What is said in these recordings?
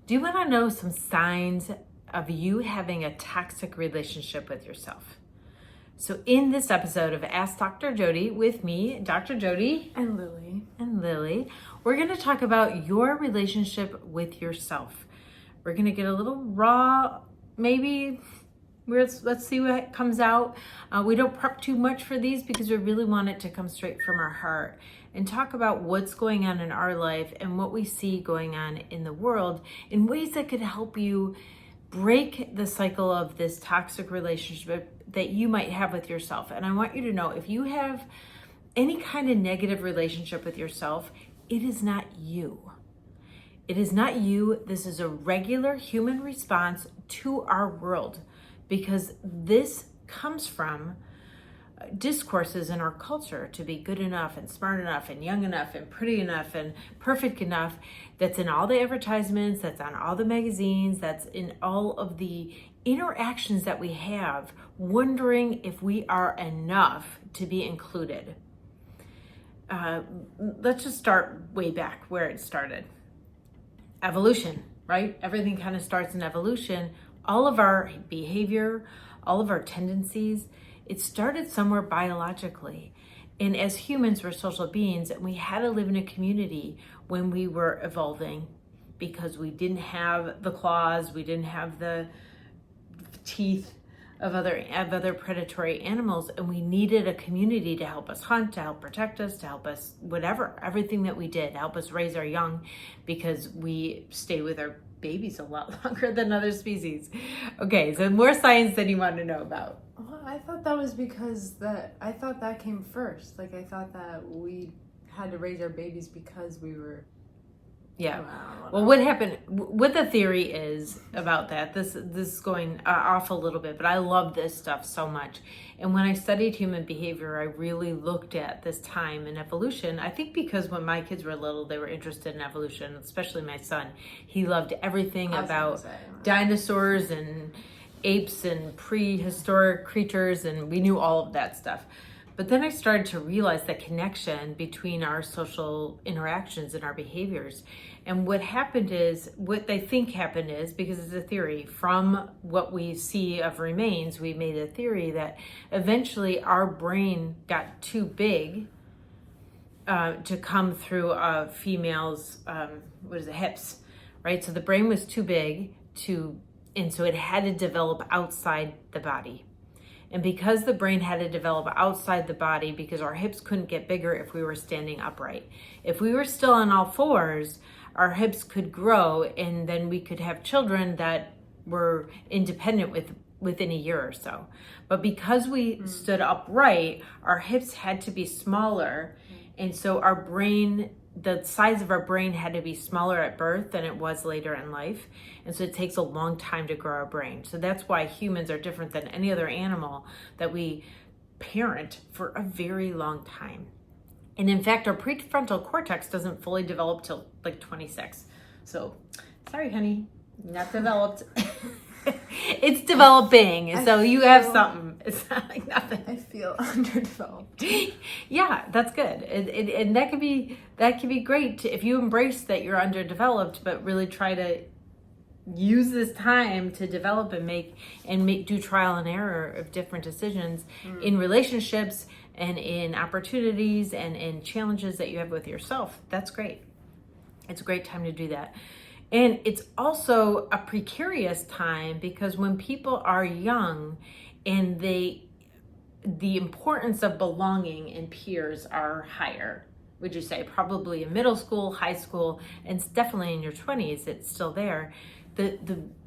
Do you want to know some signs of you having a toxic relationship with yourself? So in this episode of Ask Dr. Jodi with me, Dr. Jodi and Lily, we're going to talk about your relationship with yourself. We're going to get a little raw, maybe. Let's see what comes out. We don't prep too much for these because we really want it to come straight from our heart and talk about what's going on in our life and what we see going on in the world in ways that could help you break the cycle of this toxic relationship that you might have with yourself. And I want you to know, if you have any kind of negative relationship with yourself, it is not you. It is not you. This is a regular human response to our world, because this comes from discourses in our culture to be good enough and smart enough and young enough and pretty enough and perfect enough. That's in all the advertisements, that's on all the magazines, that's in all of the interactions that we have, wondering if we are enough to be included. Let's just start way back where it started. Evolution, right? Everything kind of starts in evolution. All of our behavior, all of our tendencies, it started somewhere biologically. And as humans, we're social beings, and we had to live in a community when we were evolving, because we didn't have the claws, we didn't have the teeth of other predatory animals, and we needed a community to help us hunt, to help protect us, to help us whatever, everything that we did, help us raise our young, because we stay with our babies a lot longer than other species. Okay, so more science than you want to know about. Well, I thought that was because I thought that came first. Like, I thought that we had to raise our babies because we were... Yeah. Well, what happened, what the theory is about that, this is going off a little bit, but I love this stuff so much. And when I studied human behavior, I really looked at this time in evolution. I think because when my kids were little, they were interested in evolution, especially my son. He loved everything about dinosaurs and apes and prehistoric creatures, and we knew all of that stuff. But then I started to realize the connection between our social interactions and our behaviors. And what they think happened is, because it's a theory, from what we see of remains, we made a theory that eventually our brain got too big to come through a female's, hips, right? So the brain was too big and so it had to develop outside the body. And because the brain had to develop outside the body, because our hips couldn't get bigger if we were standing upright. If we were still on all fours, our hips could grow, and then we could have children that were independent within a year or so. But because we stood upright, our hips had to be smaller. And so the size of our brain had to be smaller at birth than it was later in life. And so it takes a long time to grow our brain. So that's why humans are different than any other animal, that we parent for a very long time. And in fact, our prefrontal cortex doesn't fully develop till like 26. So, sorry, honey, not developed. It's developing. So you have something. It's not like nothing. I feel underdeveloped. Yeah, that's good. And that could be great if you embrace that you're underdeveloped, but really try to use this time to develop and do trial and error of different decisions in relationships and in opportunities and in challenges that you have with yourself. That's great. It's a great time to do that. And it's also a precarious time, because when people are young and the importance of belonging and peers are higher, would you say? Probably in middle school, high school, and definitely in your 20s, it's still there. The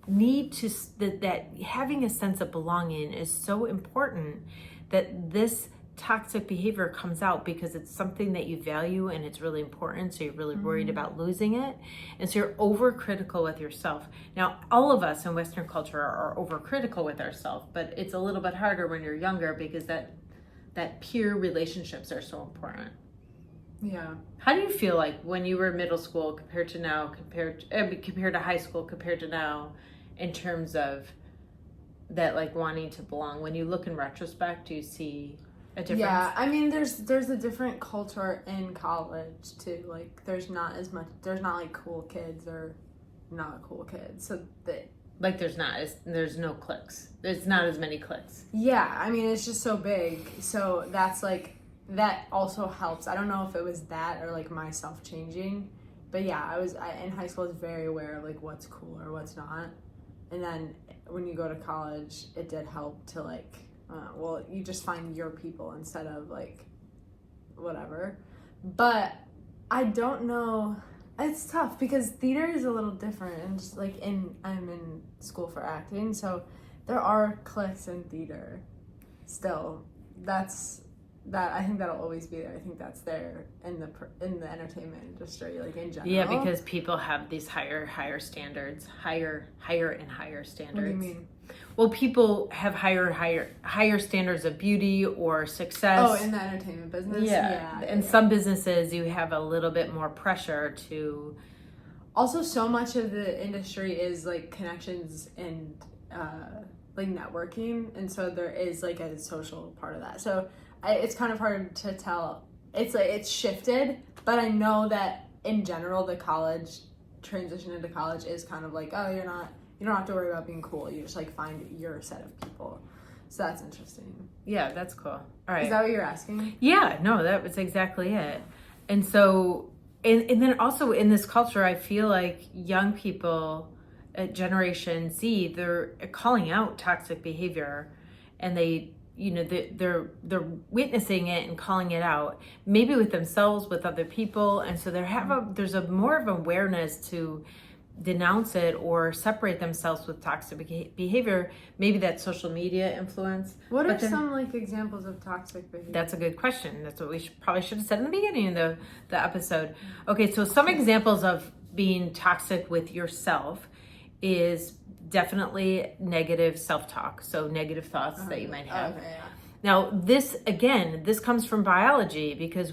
need that having a sense of belonging is so important, that this toxic behavior comes out because it's something that you value and it's really important, so you're really worried about losing it, and so you're overcritical with yourself. Now, all of us in Western culture are overcritical with ourselves, but it's a little bit harder when you're younger, because that peer relationships are so important. Yeah. How do you feel like when you were in middle school compared to now, compared to high school, compared to now, in terms of that, like, wanting to belong? When you look in retrospect, do you see a difference? Yeah, I mean, there's a different culture in college too. Like, there's not like cool kids or not cool kids. So that, Like there's no clicks. There's not as many clicks. yeah, I mean, it's just so big. So that's like, that also helps. I don't know if it was that or like myself changing, but yeah, in high school I was very aware of like what's cool or what's not. And then when you go to college, it did help to like, well, you just find your people instead of like whatever. But I don't know. It's tough because theater is a little different, and just like I'm in school for acting, so there are cliques in theater. Still, I think that'll always be there. I think that's there in the entertainment industry, like in general. Yeah, because people have these higher standards, higher and higher standards. What do you mean? Well, people have higher standards of beauty or success. Oh, in the entertainment business? Yeah. In some businesses, you have a little bit more pressure to... Also, so much of the industry is like connections and like networking. And so there is like a social part of that. So it's kind of hard to tell. It's like, it's shifted, but I know that in general, the college transition into college is kind of like, oh, you don't have to worry about being cool. You just like find your set of people. So that's interesting. Yeah, that's cool. All right. Is that what you're asking? Yeah, no, that was exactly it. And so, and then also in this culture, I feel like young people at Generation Z, they're calling out toxic behavior, and they're witnessing it and calling it out, maybe with themselves, with other people. And so there's a more of awareness to denounce it or separate themselves with toxic behavior. Maybe that's social media influence. What are some like examples of toxic behavior? That's a good question. That's what we probably should have said in the beginning of the episode. Okay, so some examples of being toxic with yourself is definitely negative self-talk. So negative thoughts that you might have. Okay, yeah. Now, this comes from biology, because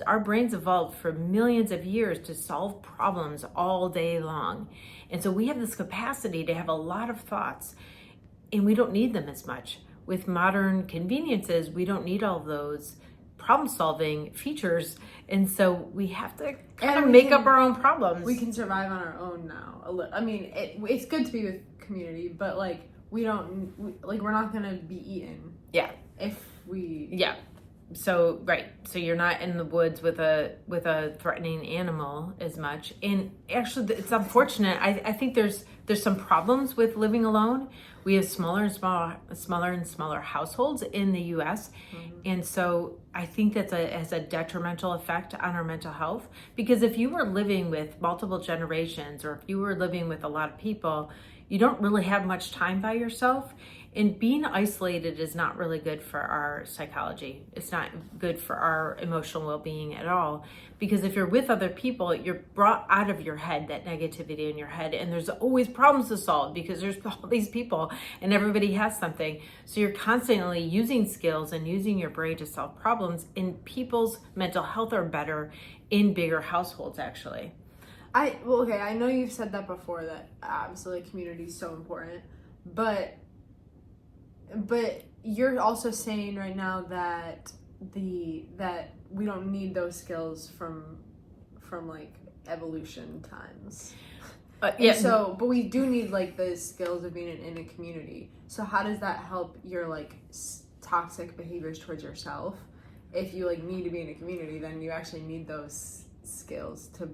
our brains evolved for millions of years to solve problems all day long. And so we have this capacity to have a lot of thoughts, and we don't need them as much. With modern conveniences, we don't need all those problem-solving features, and so we have to kind of make up our own problems. We can survive on our own now. I mean, it's good to be with community, but like we're not gonna be eaten. Yeah. If we. Yeah. So right. So you're not in the woods with a threatening animal as much. And actually, it's unfortunate. I think there's some problems with living alone. We have smaller and smaller households in the U.S. Mm-hmm. And so I think that has a detrimental effect on our mental health, because if you were living with multiple generations, or if you were living with a lot of people, you don't really have much time by yourself. And being isolated is not really good for our psychology. It's not good for our emotional well-being at all. Because if you're with other people, you're brought out of your head, that negativity in your head. And there's always problems to solve because there's all these people and everybody has something. So you're constantly using skills and using your brain to solve problems. And people's mental health are better in bigger households, actually. I know you've said that before, that obviously community is so important. But you're also saying right now that we don't need those skills from like evolution times. Yeah. So, but we do need like the skills of being in a community. So how does that help your like toxic behaviors towards yourself? If you like need to be in a community, then you actually need those skills to.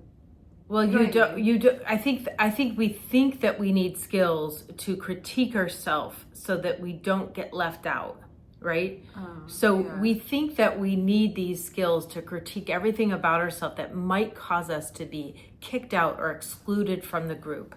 Well, you do. I think we think that we need skills to critique ourselves so that we don't get left out, right? We think that we need these skills to critique everything about ourselves that might cause us to be kicked out or excluded from the group.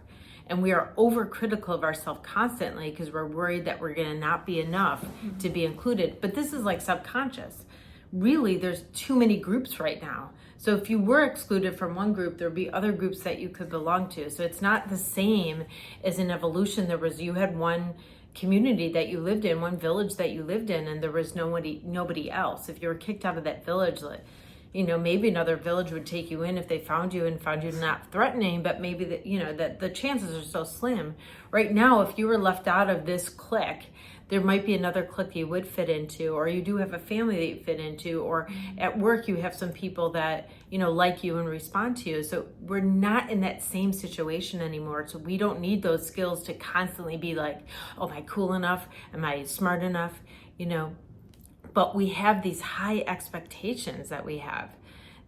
And we are overcritical of ourselves constantly because we're worried that we're going to not be enough to be included. But this is like subconscious. Really, there's too many groups right now. So if you were excluded from one group, there'd be other groups that you could belong to. So it's not the same as in evolution. You had one community that you lived in, one village that you lived in, and there was nobody else. If you were kicked out of that village, maybe another village would take you in if they found you and found you not threatening, but maybe that the chances are so slim. Right now, if you were left out of this clique, there might be another clique you would fit into, or you do have a family that you fit into, or at work you have some people that, like you and respond to you. So we're not in that same situation anymore. So we don't need those skills to constantly be like, oh, am I cool enough? Am I smart enough? But we have these high expectations that we have,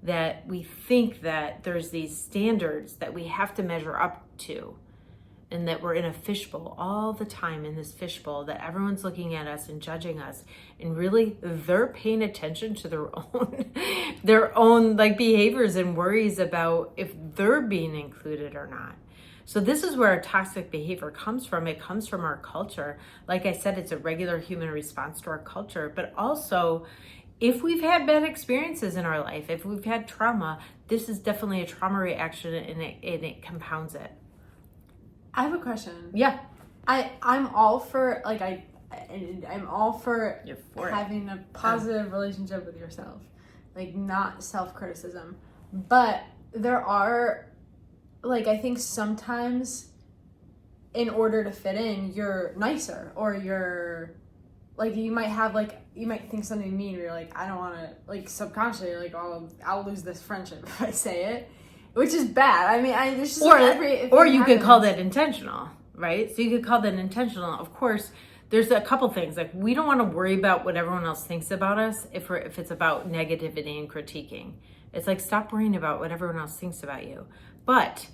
that we think that there's these standards that we have to measure up to, and that we're in a fishbowl all the time, in this fishbowl, that everyone's looking at us and judging us, and really they're paying attention to their own like behaviors and worries about if they're being included or not. So this is where our toxic behavior comes from. It comes from our culture. Like I said, it's a regular human response to our culture, but also if we've had bad experiences in our life, if we've had trauma, this is definitely a trauma reaction, and it compounds it. I have a question. Yeah. I'm all for I'm all for having a positive relationship with yourself, like not self-criticism, but there are, like, I think sometimes in order to fit in, you're nicer, or you're like, you might think something mean, or you're like, I don't want to, like, subconsciously you're like, oh, I'll lose this friendship if I say it. Which is bad. I mean, there's just or you could call that intentional, right? So you could call that intentional. Of course, there's a couple things. Like, we don't want to worry about what everyone else thinks about us if it's about negativity and critiquing. It's like, stop worrying about what everyone else thinks about you. But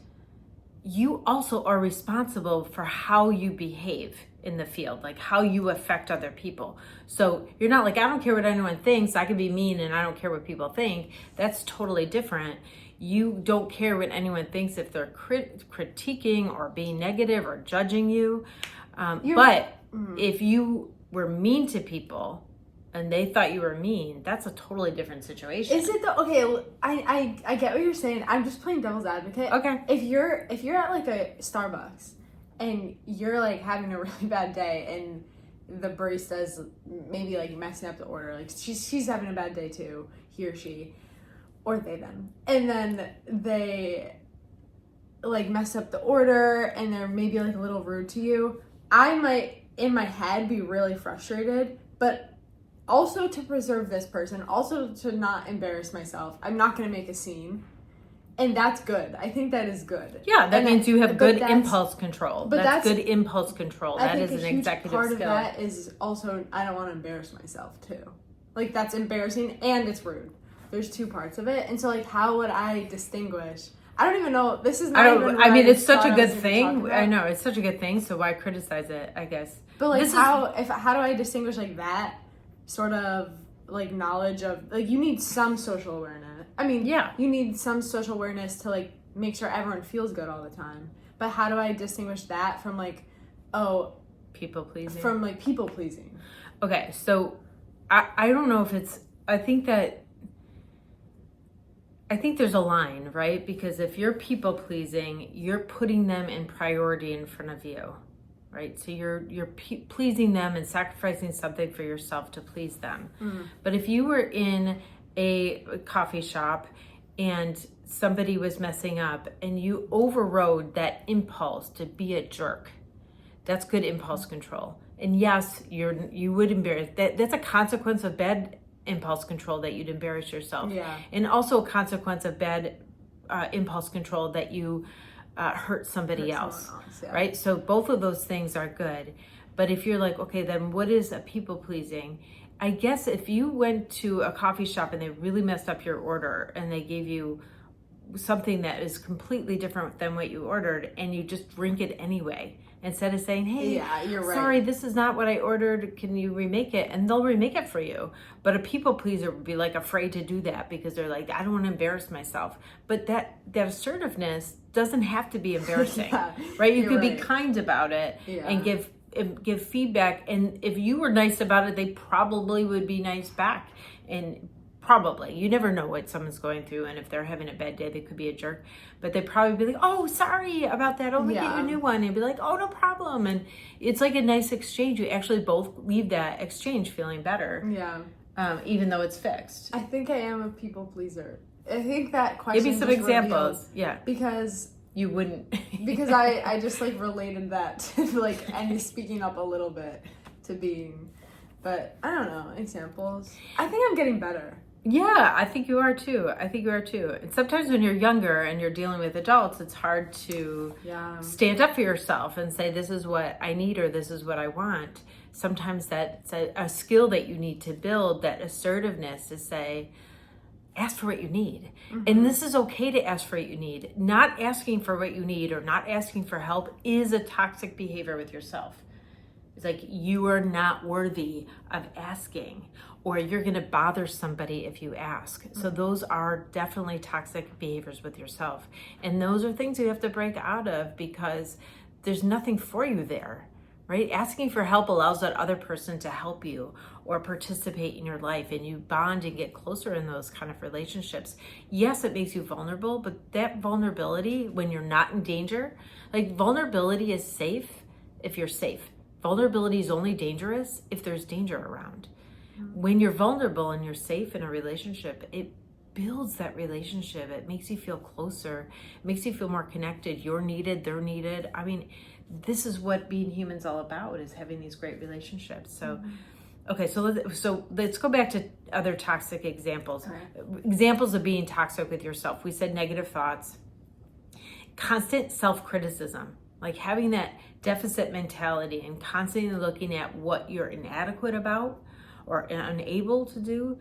you also are responsible for how you behave in the field, like how you affect other people. So you're not like, I don't care what anyone thinks. I can be mean and I don't care what people think. That's totally different. You don't care what anyone thinks if they're critiquing or being negative or judging you. If you were mean to people and they thought you were mean, that's a totally different situation. Is it though? Okay, I get what you're saying. I'm just playing devil's advocate. Okay. If you're at like a Starbucks and you're like having a really bad day, and the barista's maybe like messing up the order, like she's having a bad day too, he or she. Or they them. And then they like mess up the order and they're maybe like a little rude to you. I might in my head be really frustrated, but also to preserve this person, also to not embarrass myself, I'm not going to make a scene. And that's good. I think that is good. Yeah, that means you have good impulse control. But that's good impulse control. That is an executive part skill. Part of that is also, I don't want to embarrass myself too. Like, that's embarrassing and it's rude. There's two parts of it. And so, like, how would I distinguish? I don't even know. This is not it's such a good thing. I know, it's such a good thing. So why criticize it, I guess. But, like, how do I distinguish, like, that sort of, like, knowledge of, like, you need some social awareness. I mean, yeah, you need some social awareness to, like, make sure everyone feels good all the time. But how do I distinguish that from, like, people pleasing? From, like, people pleasing. Okay, so I don't know if it's, I think there's a line, right? Because if you're people pleasing, you're putting them in priority in front of you, right? So you're pleasing them and sacrificing something for yourself to please them. But if you were in a coffee shop and somebody was messing up and you overrode that impulse to be a jerk, that's good impulse control. And yes, you would embarrass that's a consequence of bad impulse control, that you'd embarrass yourself. Yeah. And also a consequence of bad impulse control, that you hurt somebody else. Yeah. Right? So both of those things are good. But if you're like, okay, then what is a people pleasing? I guess if you went to a coffee shop and they really messed up your order and they gave you something that is completely different than what you ordered, and you just drink it anyway, instead of saying, hey, yeah, you're right, sorry, this is not what I ordered, can you remake it? And they'll remake it for you. But a people pleaser would be like afraid to do that because they're like, I don't want to embarrass myself. But that assertiveness doesn't have to be embarrassing. Yeah, right? You could be kind about it and give feedback. And if you were nice about it, they probably would be nice back. And probably, you never know what someone's going through, and if they're having a bad day, they could be a jerk, but they'd probably be like, oh, sorry about that, I'll make you a new one, and be like, oh, no problem. And it's like a nice exchange. You actually both leave that exchange feeling better. even though it's fixed. I think I am a people pleaser. I think that question Give me some just examples. reveals- Yeah. Because You wouldn't. because I just like related that to like and speaking up a little bit to being, but I don't know, examples. I think I'm getting better. Yeah, I think you are too. And sometimes when you're younger and you're dealing with adults, it's hard to stand up for yourself and say, this is what I need or this is what I want. Sometimes that's a skill that you need to build, that assertiveness to say, ask for what you need. And this is okay to ask for what you need. Not asking for what you need or not asking for help is a toxic behavior with yourself. It's like you are not worthy of asking, or you're going to bother somebody if you ask. So those are definitely toxic behaviors with yourself. And those are things you have to break out of because there's nothing for you there, right? Asking for help allows that other person to help you or participate in your life, and you bond and get closer in those kind of relationships. Yes, it makes you vulnerable, but that vulnerability, when you're not in danger, like vulnerability is safe if you're safe. Vulnerability is only dangerous if there's danger around. When you're vulnerable and you're safe in a relationship, it builds that relationship. It makes you feel closer. It makes you feel more connected. You're needed, they're needed. I mean, this is what being human's all about, is having these great relationships. So, okay, so let's go back to other toxic examples. Examples of being toxic with yourself. We said negative thoughts, constant self-criticism, like having that deficit mentality and constantly looking at what you're inadequate about or unable to do,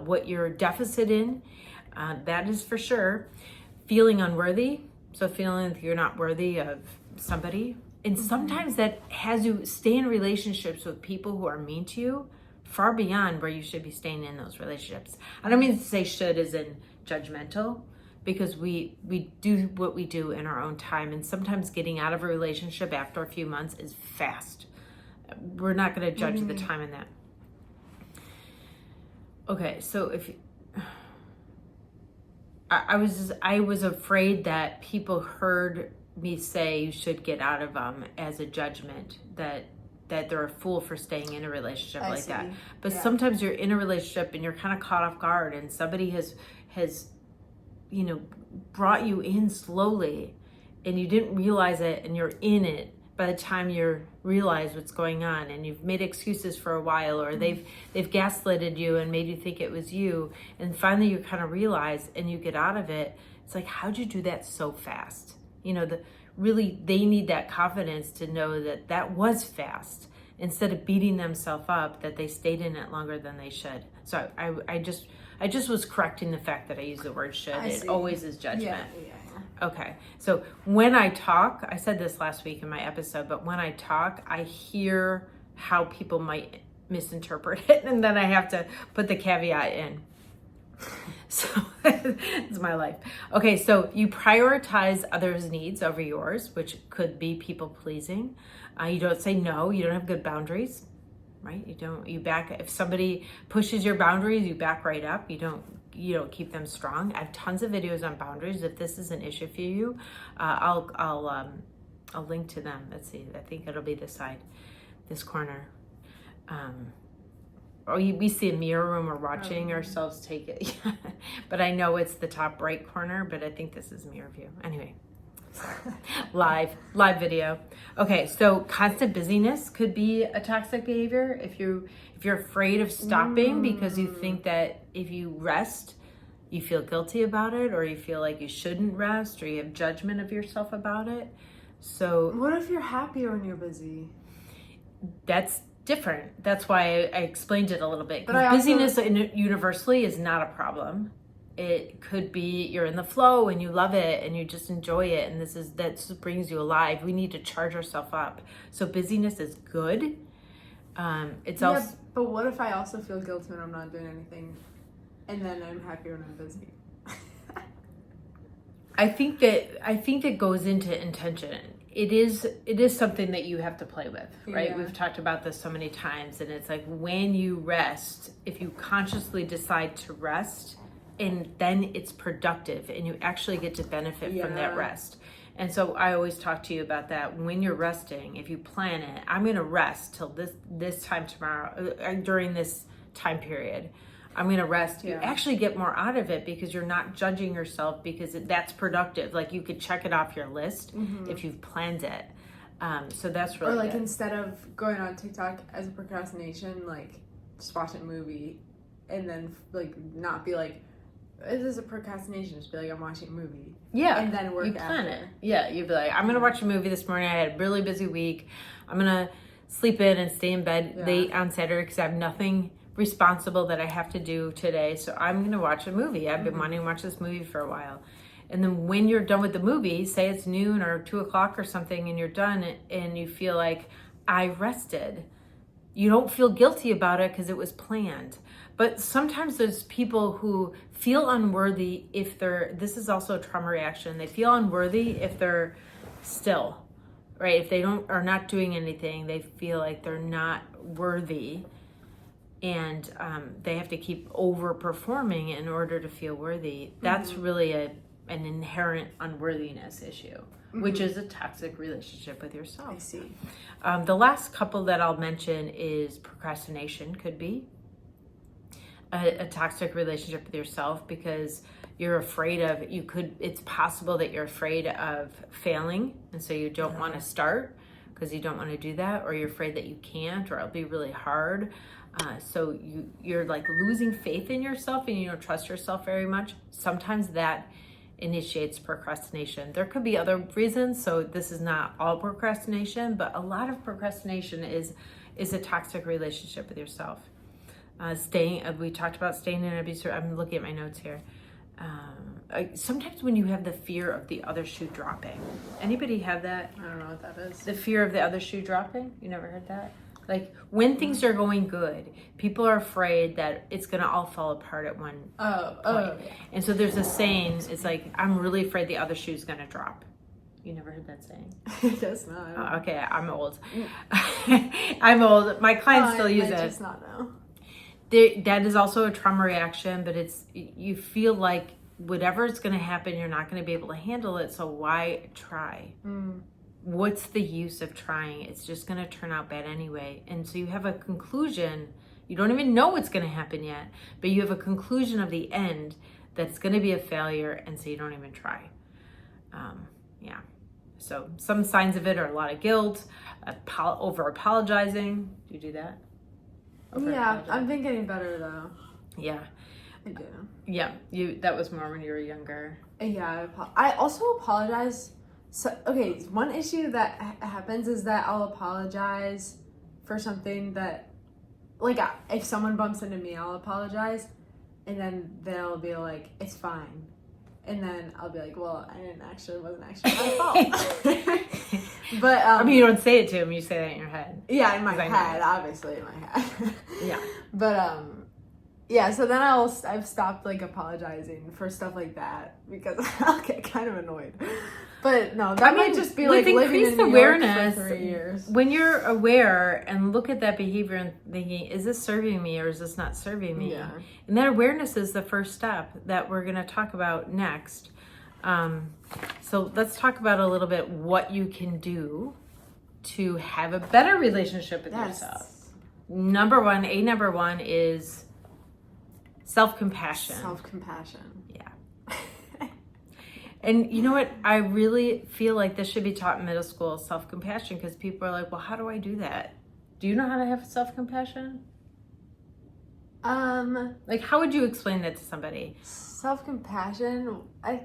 what you're deficit in. That is for sure. Feeling unworthy, so feeling like you're not worthy of somebody. And sometimes that has you stay in relationships with people who are mean to you far beyond where you should be staying in those relationships. I don't mean to say should as in judgmental, because we do what we do in our own time, and sometimes getting out of a relationship after a few months is fast. We're not going to judge the time in that. Okay, so if I was afraid that people heard me say you should get out of them as a judgment, that they're a fool for staying in a relationship like that. But sometimes you're in a relationship and you're kind of caught off guard, and somebody has brought you in slowly and you didn't realize it, and you're in it by the time you realize what's going on, and you've made excuses for a while, or they've gaslighted you and made you think it was you, and finally you kind of realize and you get out of it. It's like, how'd you do that so fast? Really they need that confidence to know that was fast, instead of beating themselves up that they stayed in it longer than they should. So I just was correcting the fact that I use the word should. It always is judgment. Yeah. Okay, so when I talk, I said this last week in my episode, but when I talk, I hear how people might misinterpret it, and then I have to put the caveat in. So it's my life. Okay, so you prioritize others' needs over yours, which could be people pleasing. You don't say no. You don't have good boundaries, right? You back. If somebody pushes your boundaries, you back right up. You don't keep them strong. I have tons of videos on boundaries. If this is an issue for you, I'll link to them. Let's see. I think it'll be this corner. We see a mirror when we're watching ourselves take it. But I know it's the top right corner, but I think this is mirror view. Anyway, live video. Okay, so constant busyness could be a toxic behavior. If you're afraid of stopping because you think that if you rest, you feel guilty about it, or you feel like you shouldn't rest, or you have judgment of yourself about it. So what if you're happier when you're busy? That's different. That's why I explained it a little bit. But busyness universally is not a problem. It could be you're in the flow and you love it and you just enjoy it, and that brings you alive. We need to charge ourselves up. So busyness is good. But what if I also feel guilty when I'm not doing anything, and then I'm happier when I'm busy? I think that goes into intention. It is something that you have to play with, right? Yeah. We've talked about this so many times, and it's like when you rest, if you consciously decide to rest, and then it's productive and you actually get to benefit from that rest. And so I always talk to you about that. When you're resting, if you plan it, I'm going to rest till this time tomorrow, during this time period. I'm going to rest. You actually get more out of it because you're not judging yourself, because that's productive. Like, you could check it off your list if you've planned it. So that's really Or like good. Instead of going on TikTok as a procrastination, like just watch a movie and then like not be like, this is a procrastination. Just be like, I'm watching a movie. Yeah. And then work you plan after. it. Yeah. You'd be like, I'm going to watch a movie this morning. I had a really busy week. I'm going to sleep in and stay in bed late on Saturday because I have nothing responsible that I have to do today. So I'm going to watch a movie. I've been wanting to watch this movie for a while. And then when you're done with the movie, say it's noon or 2:00 or something, and you're done and you feel like, I rested, you don't feel guilty about it because it was planned. But sometimes there's people who feel unworthy if this is also a trauma reaction. They feel unworthy if they're still, right? If they are not doing anything, they feel like they're not worthy. And they have to keep overperforming in order to feel worthy. That's really an inherent unworthiness issue, which is a toxic relationship with yourself. I see. The last couple that I'll mention is procrastination. Could be a toxic relationship with yourself because you're afraid of, it's possible that you're afraid of failing, and so you don't want to start because you don't want to do that, or you're afraid that you can't, or it'll be really hard. So you're like losing faith in yourself and you don't trust yourself very much. Sometimes that initiates procrastination. There could be other reasons, so this is not all procrastination, but a lot of procrastination is a toxic relationship with yourself. We talked about staying in an abusive. I'm looking at my notes here. Sometimes when you have the fear of the other shoe dropping. Anybody have that? I don't know what that is. The fear of the other shoe dropping? You never heard that? Like, when things are going good, people are afraid that it's going to all fall apart at one point. Yeah. And so there's a saying, it's like, I'm really afraid the other shoe's going to drop. You never heard that saying? I guess not. Oh, okay, I'm old. I'm old. My clients still use it. I just not know. That is also a trauma reaction, but you feel like whatever is going to happen, you're not going to be able to handle it, so why try? What's the use of trying? It's just going to turn out bad anyway. And so you have a conclusion. You don't even know what's going to happen yet, but you have a conclusion of the end that's going to be a failure, and so you don't even try. So some signs of it are a lot of guilt, over apologizing. Do you do that? Yeah, I've been getting better though. Yeah. I do. Yeah, that was more when you were younger. Yeah, I also apologize. So, okay, one issue that happens is that I'll apologize for something that, like, if someone bumps into me, I'll apologize, and then they'll be like, it's fine. And then I'll be like, well, it wasn't actually my fault. But, I mean, you don't say it to him, you say that in your head. Yeah, in my head, obviously in my head. Yeah. But, yeah, so then I've stopped, like, apologizing for stuff like that because I'll get kind of annoyed. But no, that might just be like living in New York for 3 years. When you're aware and look at that behavior and thinking, is this serving me or is this not serving me? Yeah. And that awareness is the first step that we're going to talk about next. So let's talk about a little bit what you can do to have a better relationship with yourself. Number one is self-compassion. Self-compassion. Yeah. And you know what? I really feel like this should be taught in middle school, self-compassion, because people are like, well, how do I do that? Do you know how to have self-compassion? Like, how would you explain that to somebody? Self-compassion, I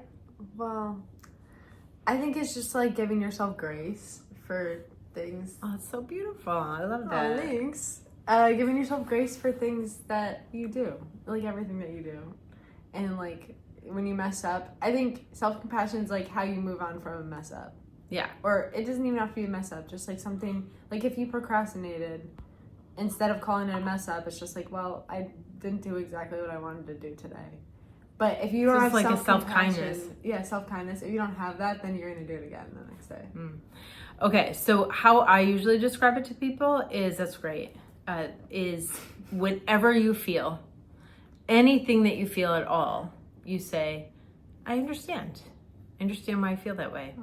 think it's just like giving yourself grace for things. Oh, it's so beautiful. I love that. Oh, thanks. Giving yourself grace for things that you do, like everything that you do. And like, when you mess up, I think self-compassion is like how you move on from a mess up. Yeah. Or it doesn't even have to be a mess up, just like something, like if you procrastinated, instead of calling it a mess up, it's just like, well, I didn't do exactly what I wanted to do today. But if you don't have like self-compassion, a self-kindness. Yeah, self-kindness. If you don't have that, then you're going to do it again the next day. Okay, so how I usually describe it to people is, that's great, is whenever you feel, anything that you feel at all, you say, I understand. I understand why I feel that way.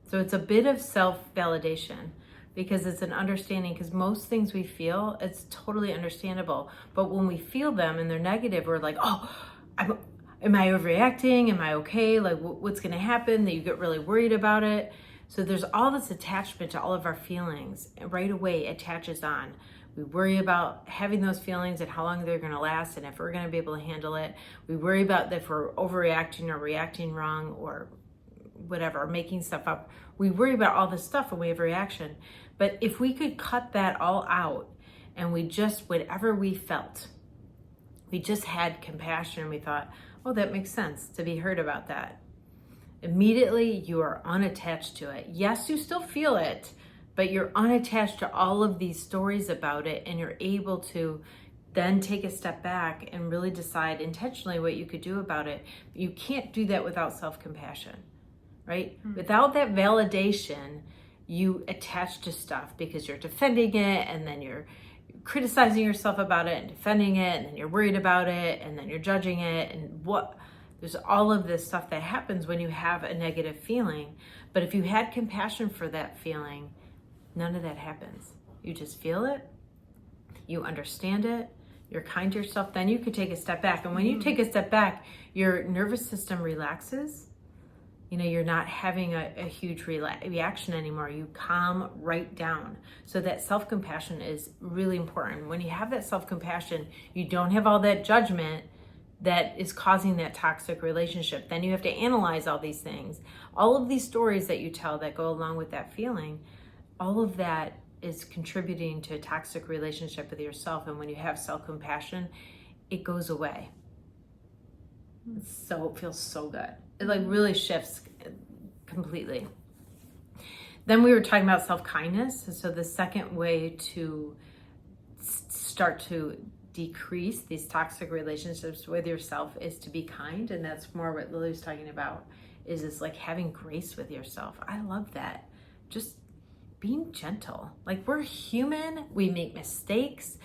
So it's a bit of self-validation. because it's an understanding, because most things we feel, it's totally understandable. But when we feel them and they're negative, we're like, oh, am I overreacting? Am I okay? Like, what's going to happen? That you get really worried about it. So there's all this attachment to all of our feelings. And right away, it attaches on. We worry about having those feelings and how long they're going to last and if we're going to be able to handle it. We worry about if we're overreacting or reacting wrong or whatever, or making stuff up. We worry about all this stuff when we have a reaction. But if we could cut that all out and we just, whatever we felt, we just had compassion and we thought, oh, that makes sense to be heard about that. Immediately, you are unattached to it. Yes, you still feel it, but you're unattached to all of these stories about it, and you're able to then take a step back and really decide intentionally what you could do about it. You can't do that without self-compassion, right? Mm-hmm. Without that validation, you attach to stuff because you're defending it, and then you're criticizing yourself about it and defending it, and then you're worried about it, and then you're judging it, and there's all of this stuff that happens when you have a negative feeling. But if you had compassion for that feeling, none of that happens. You just feel it, you understand it, you're kind to yourself, then you could take a step back. And when you take a step back, your nervous system relaxes. You know, you're not having a huge reaction anymore. You calm right down. So that self-compassion is really important. When you have that self-compassion, you don't have all that judgment that is causing that toxic relationship. Then you have to analyze all these things. All of these stories that you tell that go along with that feeling, all of that is contributing to a toxic relationship with yourself. And when you have self-compassion, it goes away. So it feels so good. It like really shifts completely. Then we were talking about self-kindness. So the second way to start to decrease these toxic relationships with yourself is to be kind. And that's more what Lily was talking about, is like having grace with yourself. I love that. Just being gentle. Like, we're human. We make mistakes.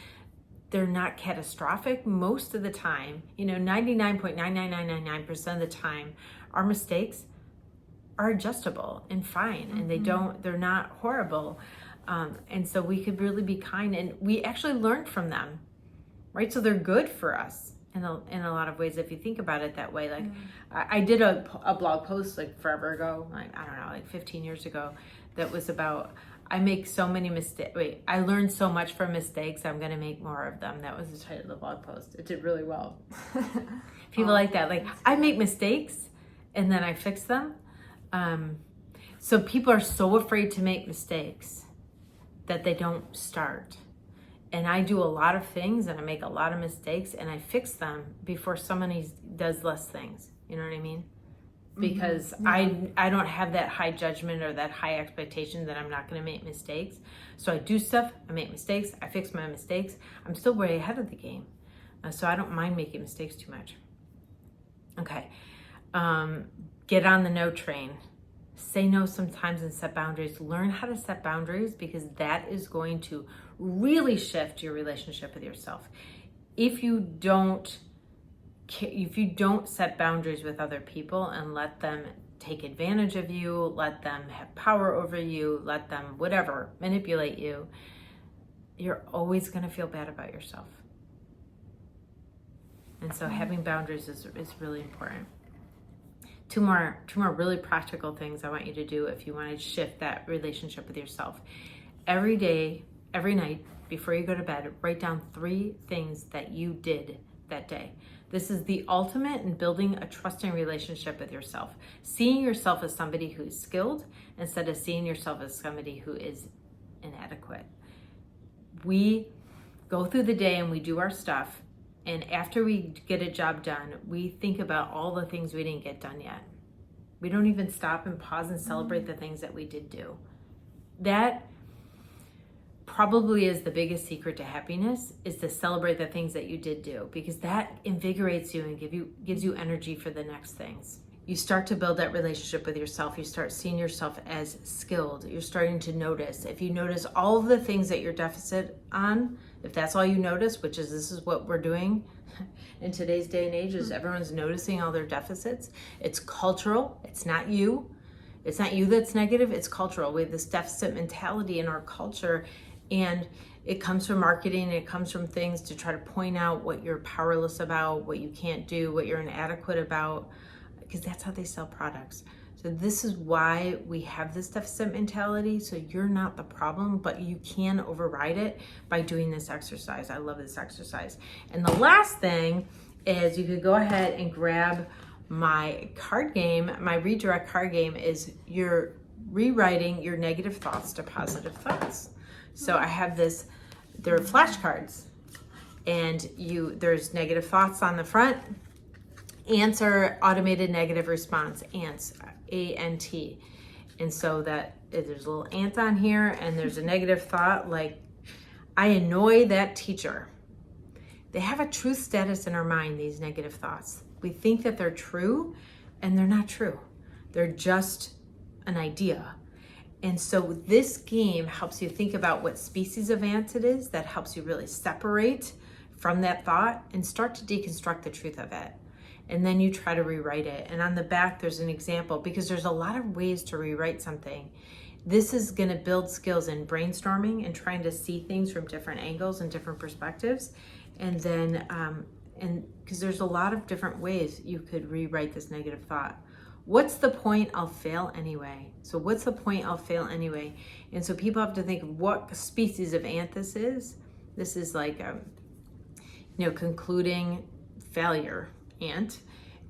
They're not catastrophic most of the time. You know, 99.99999% of the time, our mistakes are adjustable and fine, and they're not horrible. And so we could really be kind, and we actually learn from them, right? So they're good for us in a lot of ways, if you think about it that way. Like, I did a blog post like forever ago, like, I don't know, like 15 years ago, that was about, I make so many mistakes. I learned so much from mistakes. I'm going to make more of them. That was the title of the blog post. It did really well. People like that. Like, I make mistakes and then I fix them. So people are so afraid to make mistakes that they don't start. And I do a lot of things and I make a lot of mistakes and I fix them before somebody does less things. You know what I mean? Because I don't have that high judgment or that high expectation that I'm not going to make mistakes. So I do stuff, I make mistakes, I fix my mistakes. I'm still way ahead of the game. So I don't mind making mistakes too much. Okay. Get on the no train. Say no sometimes and set boundaries. Learn how to set boundaries, because that is going to really shift your relationship with yourself. If you don't set boundaries with other people and let them take advantage of you, let them have power over you, let them whatever, manipulate you, you're always going to feel bad about yourself. And so having boundaries is really important. Two more really practical things I want you to do if you want to shift that relationship with yourself. Every day, every night, before you go to bed, write down 3 things that you did that day. This is the ultimate in building a trusting relationship with yourself. Seeing yourself as somebody who's skilled instead of seeing yourself as somebody who is inadequate. We go through the day and we do our stuff, and after we get a job done, we think about all the things we didn't get done yet. We don't even stop and pause and celebrate the things that we did do. That probably is the biggest secret to happiness, is to celebrate the things that you did do, because that invigorates you and gives you energy for the next things. You start to build that relationship with yourself. You start seeing yourself as skilled. You're starting to notice. If you notice all of the things that you're deficit on, if that's all you notice, which is this is what we're doing in today's day and age, is everyone's noticing all their deficits. It's cultural. It's not you. It's not you that's negative, it's cultural. We have this deficit mentality in our culture, and it comes from marketing, it comes from things to try to point out what you're powerless about, what you can't do, what you're inadequate about, because that's how they sell products. So this is why we have this deficit mentality. So you're not the problem, but you can override it by doing this exercise. I love this exercise. And the last thing is you could go ahead and grab my card game. My redirect card game is you're rewriting your negative thoughts to positive thoughts. So I have this, they're flashcards, and there's negative thoughts on the front. Ants are automated negative response, ants, A-N-T. And so that there's a little ant on here, and there's a negative thought like, I annoy that teacher. They have a truth status in our mind, these negative thoughts. We think that they're true, and they're not true. They're just an idea. And so this game helps you think about what species of ant it is that helps you really separate from that thought and start to deconstruct the truth of it. And then you try to rewrite it. And on the back, there's an example, because there's a lot of ways to rewrite something. This is going to build skills in brainstorming and trying to see things from different angles and different perspectives. And then, and because there's a lot of different ways you could rewrite this negative thought. What's the point? I'll fail anyway. So what's the point? I'll fail anyway. And so people have to think of what species of ant this is. This is like, concluding failure ant.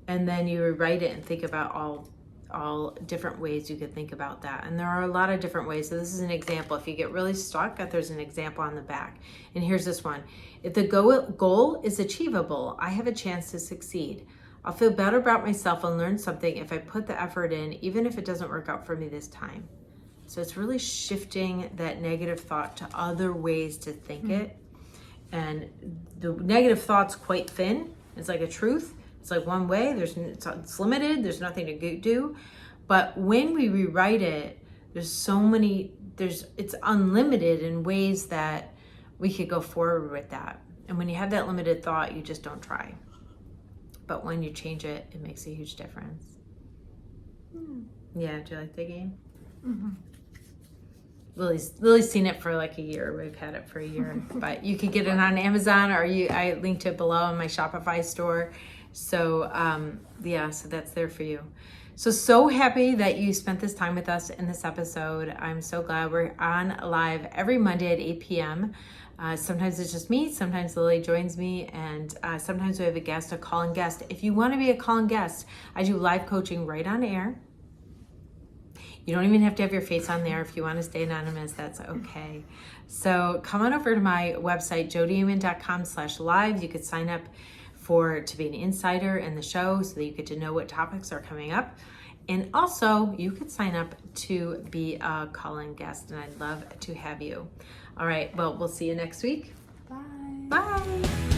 And then you rewrite it and think about all different ways you could think about that. And there are a lot of different ways. So this is an example. If you get really stuck, there's an example on the back. And here's this one. If the goal is achievable, I have a chance to succeed. I'll feel better about myself and learn something if I put the effort in, even if it doesn't work out for me this time. So it's really shifting that negative thought to other ways to think it. And the negative thought's quite thin. It's like a truth. It's like one way. It's limited. There's nothing to do. But when we rewrite it, it's unlimited in ways that we could go forward with that. And when you have that limited thought, you just don't try. But when you change it, it makes a huge difference. Yeah, do you like the game? Mm-hmm. Lily's seen it for like a year. We've had it for a year. But you could get it on Amazon, or I linked it below in my Shopify store. So so that's there for you. So happy that you spent this time with us in this episode. I'm so glad we're on live every Monday at 8 p.m. Sometimes it's just me, sometimes Lily joins me, and sometimes we have a call-in guest. If you want to be a call-in guest, I do live coaching right on air. You don't even have to have your face on there. If you want to stay anonymous, that's okay. So come on over to my website, jodiaman.com/live. You could sign up to be an insider in the show so that you get to know what topics are coming up. And also, you could sign up to be a call-in guest, and I'd love to have you. All right, well, we'll see you next week. Bye. Bye.